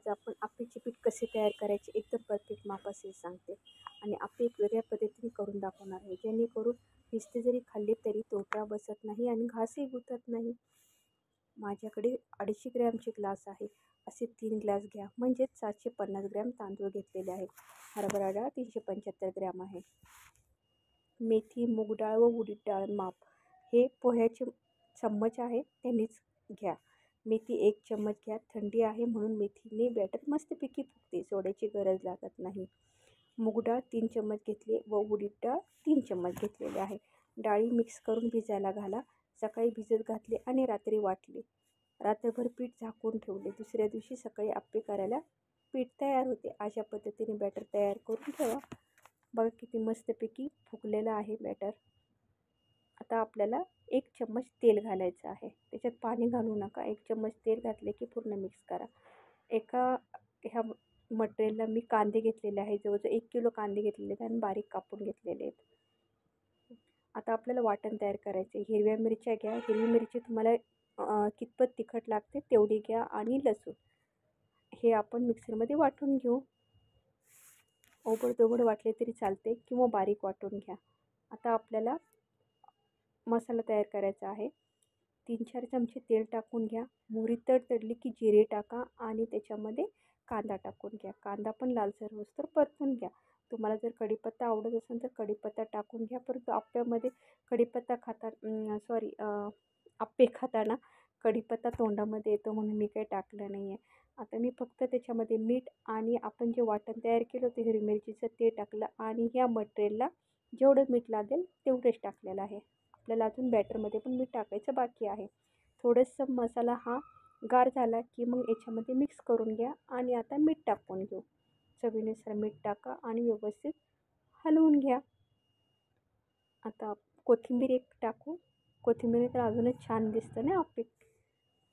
आज आपण आप्पेचे पीठ कसे तयार करायचे एकदम परफेक्ट मापाशी सांगते. आणि आप्पे एक वेगळ्या पद्धतीने करून दाखवणार आहे, जेणेकरून नुसते जरी खाल्ले तरी तोटा बसत नाही आणि घासही गुतत नाही. माझ्याकडे 250 ग्रॅमचे ग्लास आहे. असे 3 ग्लास घ्या, म्हणजेच 750 ग्रॅम तांदूळ घेतलेले आहेत. हरभरा डाळ 375 ग्रॅम आहे. मेथी, मूग डाळ व उडीद डाळ माप हे पोह्याचे चम्मच आहे, त्यांनीच घ्या. मेथी 1 चम्मच घ्या. थंडी आहे म्हणून मेथीने बॅटर मस्तपैकी फुगते, सोड्याची गरज लागत नाही. मूग डाळ 3 चम्मच घेतली व उडीद डाळ 3 चम्मच घेतलेले आहे. डाळी मिक्स करून भिजायला घाला. सकाळी भिजत घातले आणि रात्री वाटले. रात्रभर पीठ झाकून ठेवले. दुसऱ्या दिवशी सकाळी आप्पे करायला पीठ तयार होते. अशा पद्धतीने बॅटर तयार करून ठेवा. बघा किती मस्तपैकी फुगलेलं आहे बॅटर. आता आपल्याला 1 चम्मच तेल घालायचं आहे. त्याच्यात पाणी घालू नका. 1 चम्मच तेल घातले की पूर्ण मिक्स करा. ह्या मटेरियलला मी कांदे घेतलेले आहे. जवळजवळ 1 किलो कांदे घेतलेले आहेत आणि बारीक कापून घेतलेले आहेत. आता आपल्याला वाटण तयार करायचे. हिरव्या मिरच्या घ्या. हिरवी मिरची तुम्हाला कितपत तिखट लागते तेवढी घ्या आणि लसूण हे आपण मिक्सरमध्ये वाटून घेऊ. ओबडधोबड वाटले तरी चालते किंवा बारीक वाटून घ्या. आता आपल्याला मसाला तयार करायचा आहे. 3-4 चमचे तेल टाकून घ्या. मोहरी तडतडली की जिरे टाका आणि त्याच्यामध्ये कांदा टाकून घ्या. कांदा पण लालसर होईस्तोवर परतून घ्या. तुम्हाला जर कढीपत्ता आवडत असेल तर कढीपत्ता टाकून घ्या. परंतु आप्प्यामध्ये कढीपत्ता आप्पे खाताना कढीपत्ता तोंडामध्ये येतो म्हणून मी काही टाकलं नाही आहे. आता मी फक्त त्याच्यामध्ये मीठ आणि आपण जे वाटण तयार केलं होतं हिरवी मिरचीचं ते टाकलं आणि ह्या मटेरियलला जेवढं मीठ लागेल तेवढंच टाकलेलं आहे. आपल्याला अजून बॅटरमध्ये पण मीठ टाकायचं बाकी आहे. थोडंसं मसाला हा गार झाला की मग याच्यामध्ये मिक्स करून घ्या आणि आता मीठ टाकून घेऊ. चवीनुसार मीठ टाका आणि व्यवस्थित हलवून घ्या. आता कोथिंबीर एक टाकू. कोथिंबीर तर अजूनच छान दिसतं ना आप्पे.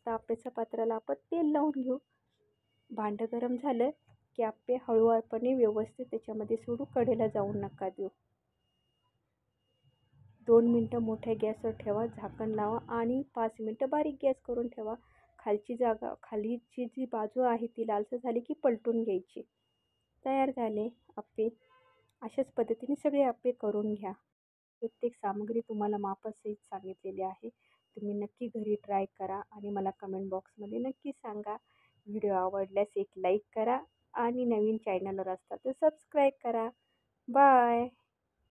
तर आप्याच्या पात्राला आपण तेल लावून घेऊ. भांडं गरम झालं की आप्पे हळूवारपणे व्यवस्थित त्याच्यामध्ये सोडू. कडेला जाऊन नका देऊ. 2 मिनटं मोठ्या गॅसवर ठेवा. झाकण लावा आणि 5 मिनटं बारीक गॅस करून ठेवा. खालीची जी बाजू आहे ती लालसर झाली की पलटून घ्यायची. तयार झाले आप्पे. अशाच पद्धतीने सगळे आप्पे करून घ्या. प्रत्येक सामग्री तुम्हाला मापासहित सांगितलेली आहे. तुम्ही नक्की घरी ट्राय करा आणि मला कमेंट बॉक्समध्ये नक्की सांगा. व्हिडिओ आवडल्यास एक लाईक करा आणि नवीन चॅनलवर असता तर सबस्क्राईब करा. बाय.